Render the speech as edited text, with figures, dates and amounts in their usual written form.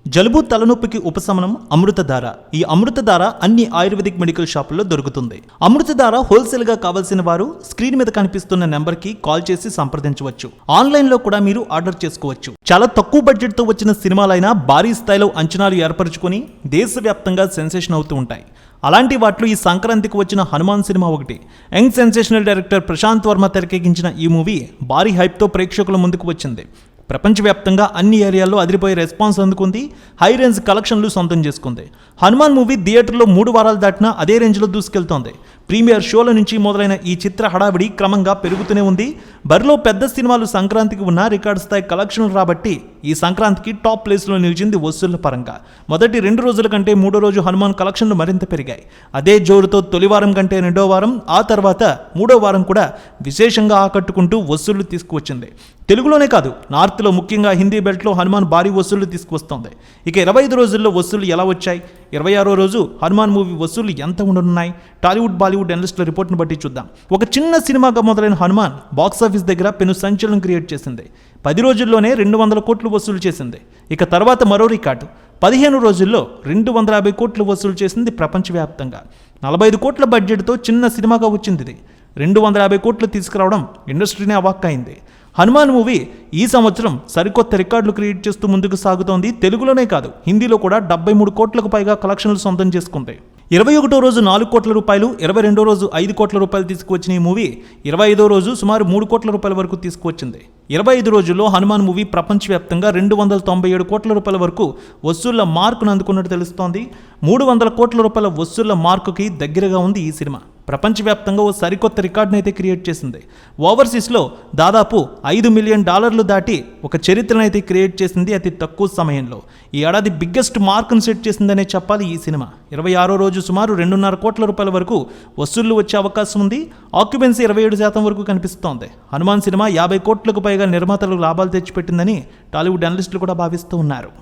జలుబు తలనొప్పికి ఉపశమనం అమృతధార. ఈ అమృతధార అన్ని ఆయుర్వేదిక్ మెడికల్ షాపుల్లో దొరుకుతుంది. అమృతధార హోల్సేల్గా కావాల్సిన వారు స్క్రీన్ మీద కనిపిస్తున్న నెంబర్కి కాల్ చేసి సంప్రదించవచ్చు. ఆన్లైన్లో కూడా మీరు ఆర్డర్ చేసుకోవచ్చు. చాలా తక్కువ బడ్జెట్తో వచ్చిన సినిమాలైనా భారీ స్థాయిలో అంచనాలు ఏర్పరచుకొని దేశవ్యాప్తంగా సెన్సేషన్ అవుతూ ఉంటాయి. అలాంటి వాటిలో ఈ సంక్రాంతికి వచ్చిన హనుమాన్ సినిమా ఒకటి. Young sensational director Prashanth Varma తెరకెక్కించిన ఈ మూవీ భారీ హైప్తో ప్రేక్షకుల ముందుకు వచ్చింది. ప్రపంచవ్యాప్తంగా అన్ని ఏరియాల్లో అదిరిపోయే రెస్పాన్స్ అందుకుంది. హై రేంజ్ కలెక్షన్లు సొంతం చేసుకుంది. హనుమాన్ మూవీ థియేటర్లో 3 వారాలు దాటినా అదే రేంజ్లో దూసుకెళ్తోంది. ప్రీమియర్ షోల నుంచి మొదలైన ఈ చిత్ర హడావిడి క్రమంగా పెరుగుతూనే ఉంది. బరిలో పెద్ద సినిమాలు సంక్రాంతికి ఉన్న రికార్డు స్థాయి కలెక్షన్లు రాబట్టి ఈ సంక్రాంతికి టాప్ ప్లేస్లో నిలిచింది వసూళ్ల పరంగా. మొదటి 2 రోజుల కంటే 3వ రోజు హనుమాన్ కలెక్షన్లు మరింత పెరిగాయి. అదే జోరుతో తొలి వారం కంటే 2వ వారం, ఆ తర్వాత 3వ వారం కూడా విశేషంగా ఆకట్టుకుంటూ వసూళ్లు తీసుకువచ్చింది. తెలుగులోనే కాదు, నార్త్లో ముఖ్యంగా హిందీ బెల్ట్లో హనుమాన్ భారీ వసూళ్లు తీసుకువస్తోంది. ఇక 25 రోజుల్లో వసూళ్లు ఎలా వచ్చాయి? 26వ రోజు హనుమాన్ మూవీ వసూళ్లు ఎంత ఉండనున్నాయి? టాలీవుడ్ బాలీవుడ్ అనలిస్టుల రిపోర్ట్ను బట్టి చూద్దాం. ఒక చిన్న సినిమాగా మొదలైన హనుమాన్ బాక్సాఫీస్ దగ్గర పెను సంచలనం క్రియేట్ చేసింది. 10 రోజుల్లోనే 200 కోట్లు వసూలు చేసింది. ఇక తర్వాత మరో రికార్డు, 15 రోజుల్లో 250 కోట్లు వసూలు చేసింది ప్రపంచవ్యాప్తంగా. 45 కోట్ల బడ్జెట్తో చిన్న సినిమాగా వచ్చింది ఇది. 250 కోట్లు తీసుకురావడం ఇండస్ట్రీనే అవాక్కైంది. హనుమాన్ మూవీ ఈ సంవత్సరం సరికొత్త రికార్డులు క్రియేట్ చేస్తూ ముందుకు సాగుతోంది. తెలుగులోనే కాదు, హిందీలో కూడా 73 కోట్లకు పైగా కలెక్షన్లు సొంతం చేసుకుంది. 21వ రోజు 4 కోట్ల రూపాయలు, 22వ రోజు 5 కోట్ల రూపాయలు తీసుకువచ్చిన ఈ మూవీ 25వ రోజు సుమారు 3 కోట్ల రూపాయల వరకు తీసుకువచ్చింది. 25 రోజుల్లో హనుమాన్ మూవీ ప్రపంచవ్యాప్తంగా 297 కోట్ల రూపాయల వరకు వసూళ్ల మార్కును అందుకున్నట్టు తెలుస్తోంది. 300 కోట్ల రూపాయల వసూళ్ల మార్కుకి దగ్గరగా ఉంది ఈ సినిమా. ప్రపంచవ్యాప్తంగా ఓ సరికొత్త రికార్డును అయితే క్రియేట్ చేసింది. ఓవర్సీస్లో దాదాపు $5 మిలియన్ దాటి ఒక చరిత్రను అయితే క్రియేట్ చేసింది అతి తక్కువ సమయంలో. ఈ ఏడాది బిగ్గెస్ట్ మార్కును సెట్ చేసిందనే చెప్పాలి ఈ సినిమా. 26వ రోజు సుమారు 2.5 కోట్ల రూపాయల వరకు వసూళ్లు వచ్చే అవకాశం ఉంది. ఆక్యుపెన్సీ 27% వరకు కనిపిస్తోంది. హనుమాన్ సినిమా 50 కోట్లకు పైగా నిర్మాతలకు లాభాలు తెచ్చిపెట్టిందని టాలీవుడ్ అనలిస్టులు కూడా భావిస్తూ ఉన్నారు.